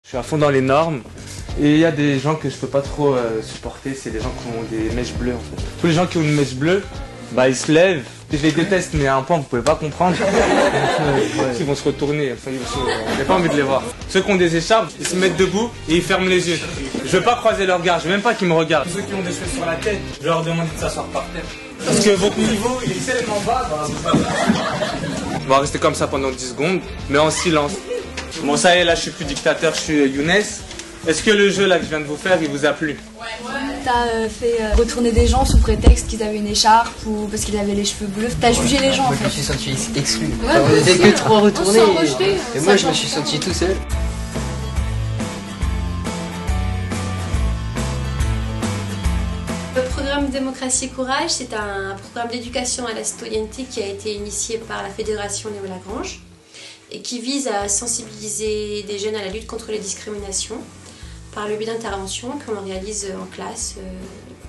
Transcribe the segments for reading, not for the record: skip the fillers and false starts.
Je suis à fond dans les normes et il y a des gens que je peux pas trop supporter, c'est les gens qui ont des mèches bleues en fait. Tous les gens qui ont une mèche bleue, bah ils se lèvent, je les déteste mais à un point vous pouvez pas comprendre. Ils vont se retourner, enfin, j'ai pas envie de les voir. Ceux qui ont des écharpes, ils se mettent debout et ils ferment les yeux. Je veux pas croiser leur regard, je veux même pas qu'ils me regardent. Ceux qui ont des cheveux sur la tête, je leur demande de s'asseoir par terre. Parce que votre niveau il est tellement bas, bah, on va rester comme ça pendant 10 secondes, mais en silence. Bon ça y est, là je suis plus dictateur, je suis Younes. Est-ce que le jeu là que je viens de vous faire, il vous a plu? T'as fait retourner des gens sous prétexte qu'ils avaient une écharpe ou parce qu'ils avaient les cheveux bleus. T'as jugé les gens en fait. Je me suis senti exclu. Ouais, on n'était que trois retournés et moi je me suis senti tout seul. Le programme Démocratie et Courage, c'est un programme d'éducation à la citoyenneté qui a été initié par la Fédération Léo Lagrange et qui vise à sensibiliser des jeunes à la lutte contre les discriminations par le biais d'interventions que l'on réalise en classe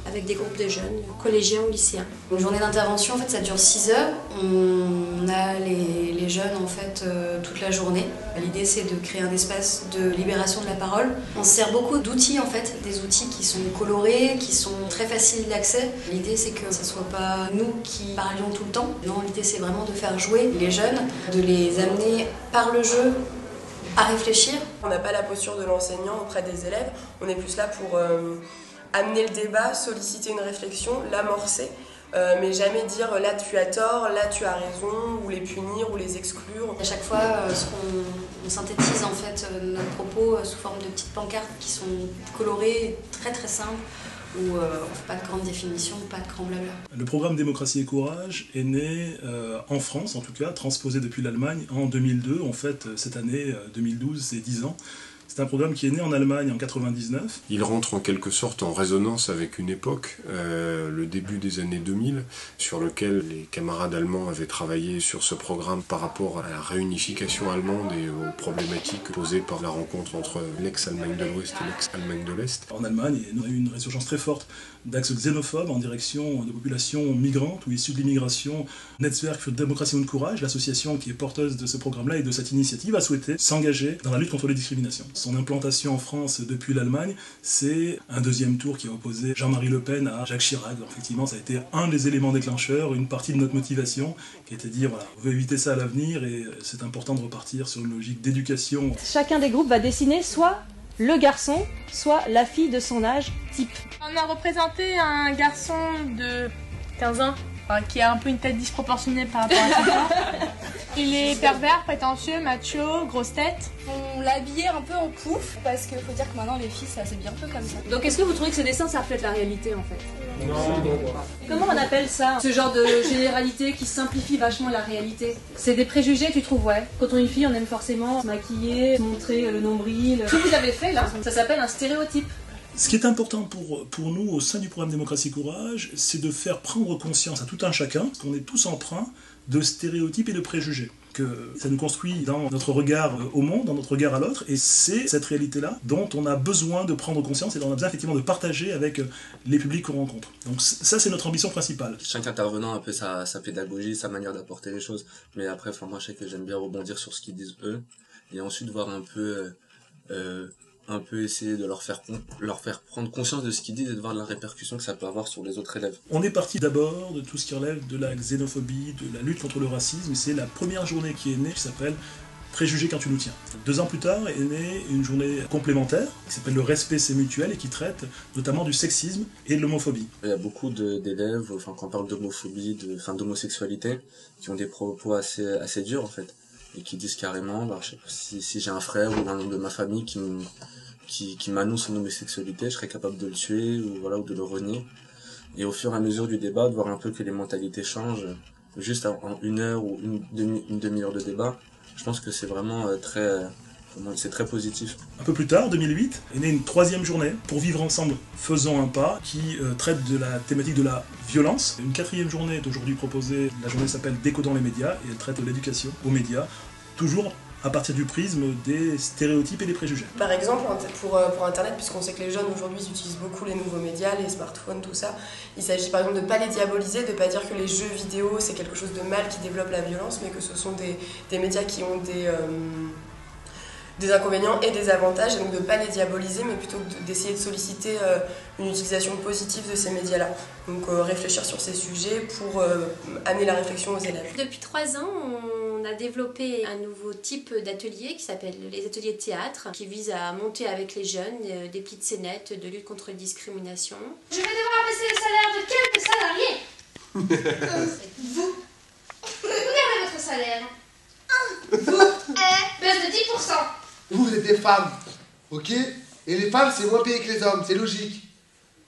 avec des groupes de jeunes, collégiens ou lycéens. Une journée d'intervention, en fait, ça dure 6 heures. On a les jeunes en fait toute la journée. L'idée, c'est de créer un espace de libération de la parole. On se sert beaucoup d'outils, en fait, des outils qui sont colorés, qui sont très faciles d'accès. L'idée, c'est que ce ne soit pas nous qui parlions tout le temps. Non, l'idée, c'est vraiment de faire jouer les jeunes, de les amener par le jeu à réfléchir. On n'a pas la posture de l'enseignant auprès des élèves, on est plus là pour amener le débat, solliciter une réflexion, l'amorcer, mais jamais dire là tu as tort, là tu as raison, ou les punir, ou les exclure. À chaque fois, on synthétise en fait notre propos sous forme de petites pancartes qui sont colorées, très très simples, où pas de grande définition, pas de grand blabla. Le programme Démocratie et Courage est né en France, en tout cas, transposé depuis l'Allemagne en 2002. En fait, cette année, 2012, c'est 10 ans. C'est un programme qui est né en Allemagne en 99. Il rentre en quelque sorte en résonance avec une époque, le début des années 2000, sur lequel les camarades allemands avaient travaillé sur ce programme par rapport à la réunification allemande et aux problématiques posées par la rencontre entre l'ex-Allemagne de l'Ouest et l'ex-Allemagne de l'Est. En Allemagne, on a eu une résurgence très forte d'axes xénophobes en direction de populations migrantes ou issues de l'immigration. Netzwerk für Demokratie und Courage, l'association qui est porteuse de ce programme-là et de cette initiative, a souhaité s'engager dans la lutte contre les discriminations. Son implantation en France depuis l'Allemagne, c'est un deuxième tour qui a opposé Jean-Marie Le Pen à Jacques Chirac. Alors, effectivement, ça a été un des éléments déclencheurs, une partie de notre motivation, qui était de dire, voilà, on veut éviter ça à l'avenir et c'est important de repartir sur une logique d'éducation. Chacun des groupes va dessiner soit le garçon, soit la fille de son âge type. On a représenté un garçon de 15 ans, qui a un peu une tête disproportionnée par rapport à son corps. Il est pervers, prétentieux, macho, grosse tête. On l'a habillé un peu en pouf, parce qu'il faut dire que maintenant les filles ça s'habille un peu comme ça. Donc est-ce que vous trouvez que ce dessin ça reflète la réalité en fait? Non. Comment on appelle ça? Ce genre de généralité qui simplifie vachement la réalité. C'est des préjugés, tu trouves? Ouais. Quand on est une fille, on aime forcément se maquiller, montrer le nombril. Ce que vous avez fait là, ça s'appelle un stéréotype. Ce qui est important pour nous au sein du programme Démocratie Courage, c'est de faire prendre conscience à tout un chacun qu'on est tous empreints de stéréotypes et de préjugés. Que ça nous construit dans notre regard au monde, dans notre regard à l'autre, et c'est cette réalité-là dont on a besoin de prendre conscience et dont on a besoin effectivement de partager avec les publics qu'on rencontre. Donc ça, c'est notre ambition principale. Chaque intervenant a un peu sa pédagogie, sa manière d'apporter les choses, mais après, moi je sais que j'aime bien rebondir sur ce qu'ils disent eux, et ensuite voir un peu essayer de leur faire prendre conscience de ce qu'ils disent et de voir la répercussion que ça peut avoir sur les autres élèves. On est parti d'abord de tout ce qui relève de la xénophobie, de la lutte contre le racisme, et c'est la première journée qui est née, qui s'appelle Préjugés quand tu nous tiens. 2 ans plus tard est née une journée complémentaire, qui s'appelle Le respect c'est mutuel, et qui traite notamment du sexisme et de l'homophobie. Il y a beaucoup d'élèves, quand on parle d'homophobie, d'homosexualité, qui ont des propos assez durs en fait. Et qui disent carrément, je sais pas, si j'ai un frère ou un membre de ma famille qui m'annonce son homosexualité, je serais capable de le tuer ou de le renier. Et au fur et à mesure du débat, de voir un peu que les mentalités changent, juste en 1 heure ou une demi-heure de débat, je pense que c'est vraiment c'est très positif. Un peu plus tard, 2008, est née une 3e journée pour vivre ensemble, faisons un pas, qui traite de la thématique de la violence. Une 4e journée est aujourd'hui proposée, la journée s'appelle Décodant les médias, et elle traite de l'éducation aux médias, toujours à partir du prisme des stéréotypes et des préjugés. Par exemple, pour Internet, puisqu'on sait que les jeunes aujourd'hui utilisent beaucoup les nouveaux médias, les smartphones, tout ça, il s'agit par exemple de ne pas les diaboliser, de ne pas dire que les jeux vidéo c'est quelque chose de mal qui développe la violence, mais que ce sont des médias qui ont des inconvénients et des avantages, et donc de ne pas les diaboliser, mais plutôt d'essayer de solliciter une utilisation positive de ces médias-là. Donc réfléchir sur ces sujets pour amener la réflexion aux élèves. Depuis 3 ans, on a développé un nouveau type d'atelier qui s'appelle les ateliers de théâtre, qui vise à monter avec les jeunes des petites scénettes de lutte contre les discriminations. Je vais devoir baisser le salaire de quelques salariés. Vous, regardez votre salaire. Vous, baisse de 10%. Vous êtes des femmes, ok? Et les femmes, c'est moins payé que les hommes, c'est logique.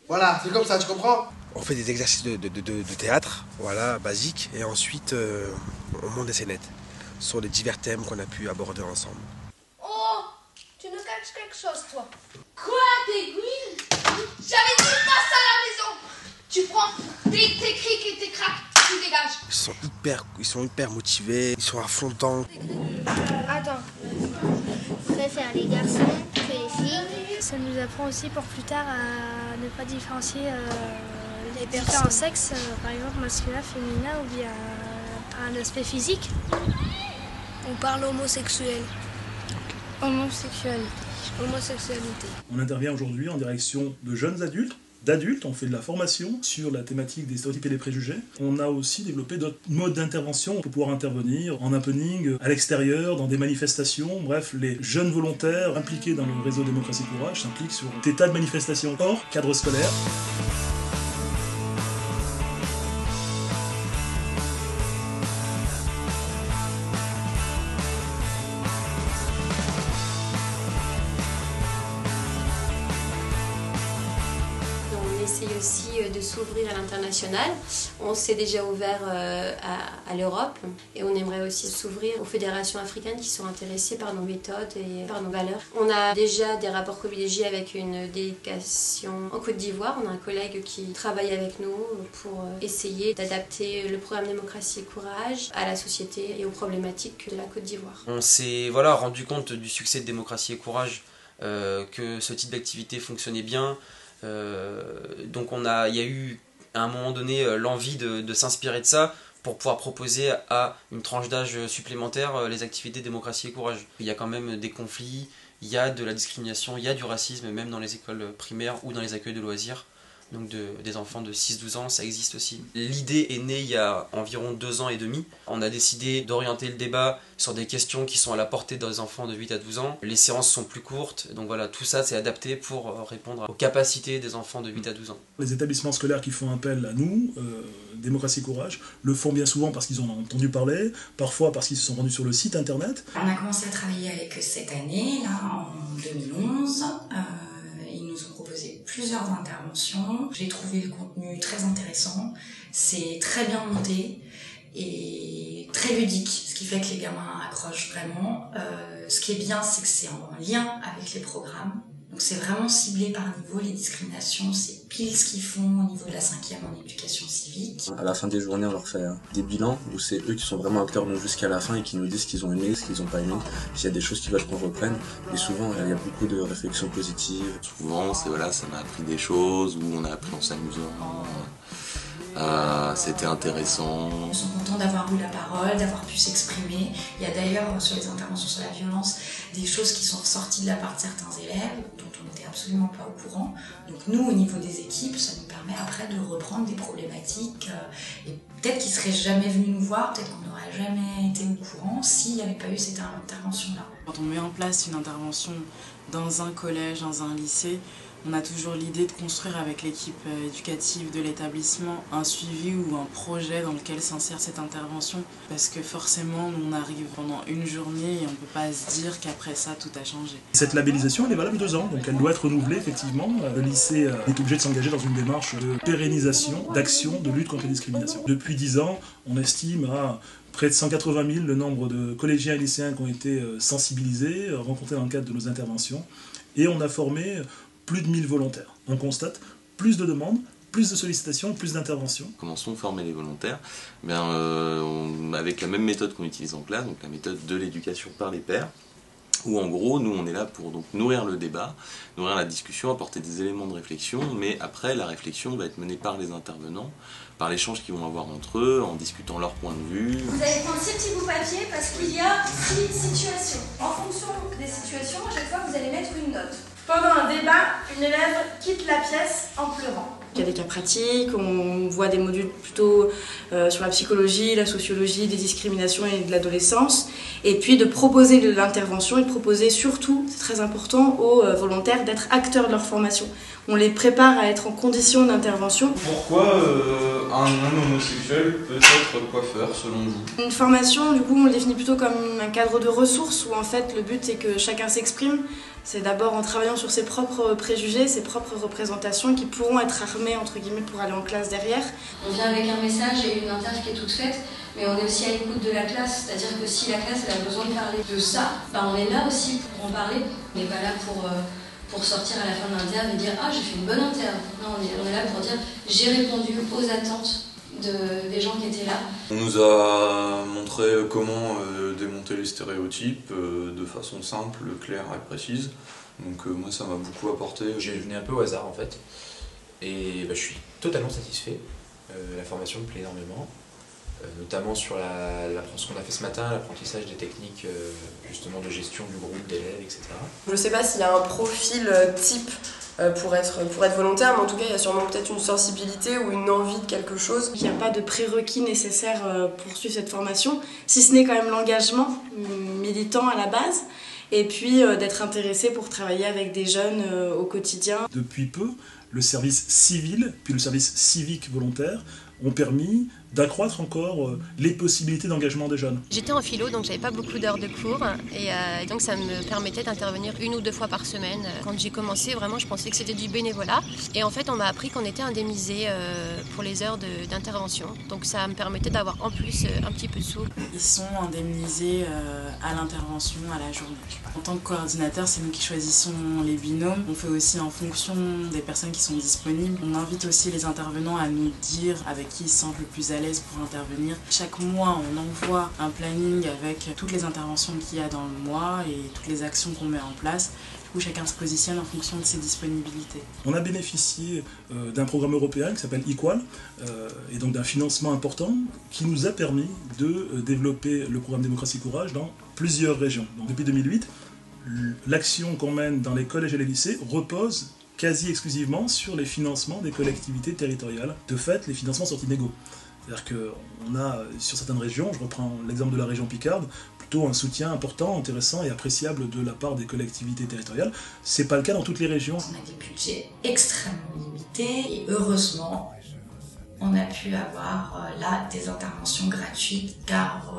Voilà, c'est comme ça, tu comprends? On fait des exercices de théâtre, voilà, basiques, et ensuite on monte des scénettes sur les divers thèmes qu'on a pu aborder ensemble. Oh, tu nous caches quelque chose, toi. Quoi, t'es Gwyn? J'avais dit pas ça à la maison. Tu prends tes crics et tes craques, tu dégages. Ils sont hyper motivés, ils sont à fond dedans. Attends, je préfère les garçons que les filles. Ça nous apprend aussi pour plus tard à ne pas différencier les différents sexes, par exemple masculin, féminin ou bien par un aspect physique. On parle homosexuel. Homosexualité. On intervient aujourd'hui en direction de jeunes adultes, on fait de la formation sur la thématique des stéréotypes et des préjugés. On a aussi développé d'autres modes d'intervention pour pouvoir intervenir en happening, à l'extérieur, dans des manifestations. Bref, les jeunes volontaires impliqués dans le réseau Démocratie Courage s'impliquent sur des tas de manifestations hors cadre scolaire. Aussi de s'ouvrir à l'international. On s'est déjà ouvert à l'Europe et on aimerait aussi s'ouvrir aux fédérations africaines qui sont intéressées par nos méthodes et par nos valeurs. On a déjà des rapports privilégiés avec une délégation en Côte d'Ivoire. On a un collègue qui travaille avec nous pour essayer d'adapter le programme Démocratie et Courage à la société et aux problématiques de la Côte d'Ivoire. On s'est rendu compte du succès de Démocratie et Courage, que ce type d'activité fonctionnait bien. Donc il y a eu à un moment donné l'envie de s'inspirer de ça pour pouvoir proposer à une tranche d'âge supplémentaire les activités Démocratie et Courage. Il y a quand même des conflits, il y a de la discrimination, il y a du racisme même dans les écoles primaires ou dans les accueils de loisirs. Donc des enfants de 6-12 ans, ça existe aussi. L'idée est née il y a environ 2 ans et demi. On a décidé d'orienter le débat sur des questions qui sont à la portée des enfants de 8 à 12 ans. Les séances sont plus courtes, donc voilà, tout ça c'est adapté pour répondre aux capacités des enfants de 8 à 12 ans. Les établissements scolaires qui font appel à nous, Démocratie Courage, le font bien souvent parce qu'ils en ont entendu parler, parfois parce qu'ils se sont rendus sur le site internet. On a commencé à travailler avec eux cette année, là, en 2011. Ils nous ont proposé plusieurs interventions. J'ai trouvé le contenu très intéressant. C'est très bien monté et très ludique, ce qui fait que les gamins accrochent vraiment. Ce qui est bien, c'est que c'est en lien avec les programmes. Donc c'est vraiment ciblé par niveau, les discriminations, c'est pile ce qu'ils font au niveau de la 5e en éducation civique. À la fin des journées, on leur fait des bilans où c'est eux qui sont vraiment acteurs jusqu'à la fin et qui nous disent ce qu'ils ont aimé, ce qu'ils n'ont pas aimé, s'il y a des choses qu'ils veulent qu'on reprenne. Et souvent, il y a beaucoup de réflexions positives. Souvent, ça m'a appris des choses, où on a appris en s'amusant. C'était intéressant. Ils sont contents d'avoir eu la parole, d'avoir pu s'exprimer. Il y a d'ailleurs sur les interventions sur la violence des choses qui sont ressorties de la part de certains élèves dont on n'était absolument pas au courant. Donc nous, au niveau des équipes, ça nous permet après de reprendre des problématiques et peut-être qu'ils ne seraient jamais venus nous voir, peut-être qu'on n'aurait jamais été au courant s'il n'y avait pas eu cette intervention-là. Quand on met en place une intervention dans un collège, dans un lycée, on a toujours l'idée de construire avec l'équipe éducative de l'établissement un suivi ou un projet dans lequel s'insère cette intervention. Parce que forcément, on arrive pendant une journée et on ne peut pas se dire qu'après ça, tout a changé. Cette labellisation, elle est valable 2 ans, donc elle doit être renouvelée effectivement. Le lycée est obligé de s'engager dans une démarche de pérennisation, d'action, de lutte contre les discriminations. Depuis 10 ans, on estime à près de 180 000 le nombre de collégiens et lycéens qui ont été sensibilisés, rencontrés dans le cadre de nos interventions. Et on a formé plus de 1000 volontaires. On constate plus de demandes, plus de sollicitations, plus d'interventions. Comment sont formés les volontaires? Avec la même méthode qu'on utilise en classe, donc la méthode de l'éducation par les pairs. où en gros, nous on est là pour donc nourrir le débat, nourrir la discussion, apporter des éléments de réflexion, mais après la réflexion va être menée par les intervenants, par l'échange qu'ils vont avoir entre eux, en discutant leur point de vue. Vous allez prendre 6 petits bouts papier parce qu'il y a 6 situations. En fonction des situations, à chaque fois vous allez mettre une note. Pendant un débat, une élève quitte la pièce en pleurant. Il y a des cas pratiques, on voit des modules plutôt sur la psychologie, la sociologie, des discriminations et de l'adolescence. Et puis de proposer de l'intervention et de proposer surtout, c'est très important, aux volontaires d'être acteurs de leur formation. On les prépare à être en condition d'intervention. Pourquoi un homme homosexuel peut être coiffeur selon vous? Une formation, du coup, on le définit plutôt comme un cadre de ressources où en fait le but c'est que chacun s'exprime. C'est d'abord en travaillant sur ses propres préjugés, ses propres représentations qui pourront être armées entre guillemets pour aller en classe derrière. On vient avec un message et une interview qui est toute faite, mais on est aussi à l'écoute de la classe, c'est-à-dire que si la classe elle a besoin de parler de ça, on est là aussi pour en parler. On n'est pas là pour sortir à la fin d'un interview et dire « Ah, j'ai fait une bonne interview ». Non, on est là pour dire « J'ai répondu aux attentes des gens qui étaient là ». On nous a montré comment démonter les stéréotypes de façon simple, claire et précise. Donc moi ça m'a beaucoup apporté. J'ai venu un peu au hasard en fait. Et je suis totalement satisfait. La formation me plaît énormément. Notamment sur ce qu'on a fait ce matin, l'apprentissage des techniques justement de gestion du groupe d'élèves, etc. Je ne sais pas s'il y a un profil type pour être volontaire, mais en tout cas il y a sûrement peut-être une sensibilité ou une envie de quelque chose. Il n'y a pas de prérequis nécessaire pour suivre cette formation, si ce n'est quand même l'engagement militant à la base, et puis d'être intéressé pour travailler avec des jeunes au quotidien. Depuis peu, le service civil, puis le service civique volontaire ont permis d'accroître encore les possibilités d'engagement des jeunes. J'étais en philo, donc j'avais pas beaucoup d'heures de cours et donc ça me permettait d'intervenir 1 ou 2 fois par semaine. Quand j'ai commencé, vraiment, je pensais que c'était du bénévolat et en fait, on m'a appris qu'on était indemnisé pour les heures d'intervention. Donc ça me permettait d'avoir en plus un petit peu de sous. Ils sont indemnisés à l'intervention, à la journée. En tant que coordinateur, c'est nous qui choisissons les binômes. On fait aussi en fonction des personnes qui sont disponibles. On invite aussi les intervenants à nous dire avec qui ils se sentent le plus à l'aise pour intervenir. Chaque mois, on envoie un planning avec toutes les interventions qu'il y a dans le mois et toutes les actions qu'on met en place. Du coup, chacun se positionne en fonction de ses disponibilités. On a bénéficié d'un programme européen qui s'appelle Equal, et donc d'un financement important qui nous a permis de développer le programme Démocratie Courage dans plusieurs régions. Donc, depuis 2008, l'action qu'on mène dans les collèges et les lycées repose quasi exclusivement sur les financements des collectivités territoriales. De fait, les financements sont inégaux. C'est-à-dire qu'on a, sur certaines régions, je reprends l'exemple de la région Picarde, plutôt un soutien important, intéressant et appréciable de la part des collectivités territoriales. C'est pas le cas dans toutes les régions. On a des budgets extrêmement limités et heureusement, on a pu avoir là des interventions gratuites car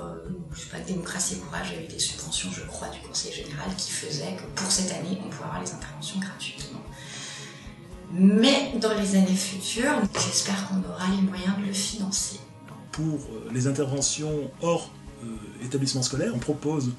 je sais pas, Démocratie et Courage a eu des subventions, je crois, du Conseil général qui faisaient que pour cette année, on pouvait avoir les interventions gratuitement. Mais dans les années futures, j'espère qu'on aura les moyens de le financer. Pour les interventions hors établissement scolaire, on propose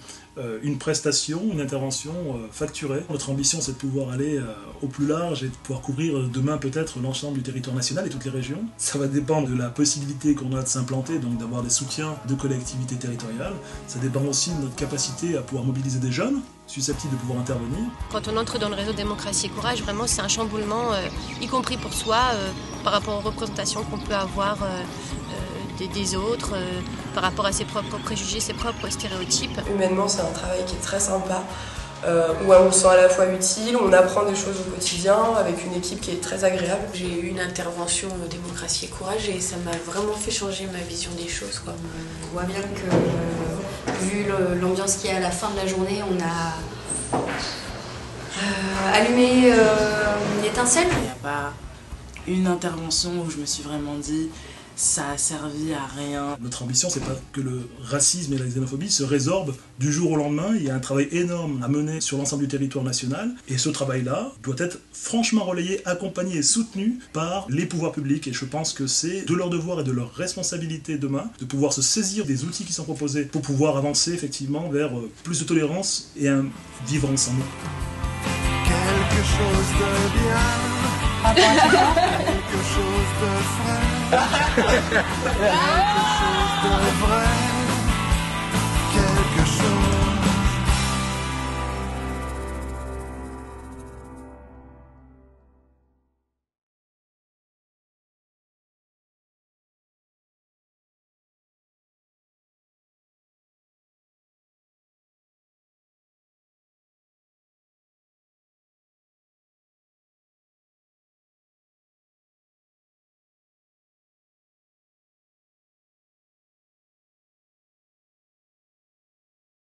une prestation, une intervention facturée. Notre ambition, c'est de pouvoir aller au plus large et de pouvoir couvrir demain peut-être l'ensemble du territoire national et toutes les régions. Ça va dépendre de la possibilité qu'on a de s'implanter, donc d'avoir des soutiens de collectivités territoriales. Ça dépend aussi de notre capacité à pouvoir mobiliser des jeunes susceptibles de pouvoir intervenir. Quand on entre dans le réseau Démocratie et Courage, vraiment c'est un chamboulement, y compris pour soi, par rapport aux représentations qu'on peut avoir des autres, par rapport à ses propres préjugés, ses propres stéréotypes. Humainement, c'est un travail qui est très sympa, où on se sent à la fois utile, on apprend des choses au quotidien, avec une équipe qui est très agréable. J'ai eu une intervention Démocratie et Courage et ça m'a vraiment fait changer ma vision des choses, quoi. On voit bien que, vu l'ambiance qu'il y a à la fin de la journée, on a allumé une étincelle. Il n'y a pas une intervention où je me suis vraiment dit ça a servi à rien. Notre ambition, c'est pas que le racisme et la xénophobie se résorbent du jour au lendemain. Il y a un travail énorme à mener sur l'ensemble du territoire national. Et ce travail-là doit être franchement relayé, accompagné et soutenu par les pouvoirs publics. Et je pense que c'est de leur devoir et de leur responsabilité demain de pouvoir se saisir des outils qui sont proposés pour pouvoir avancer effectivement vers plus de tolérance et un vivre ensemble. Quelque chose de bien, quelque chose de frais, quelque chose de vrai.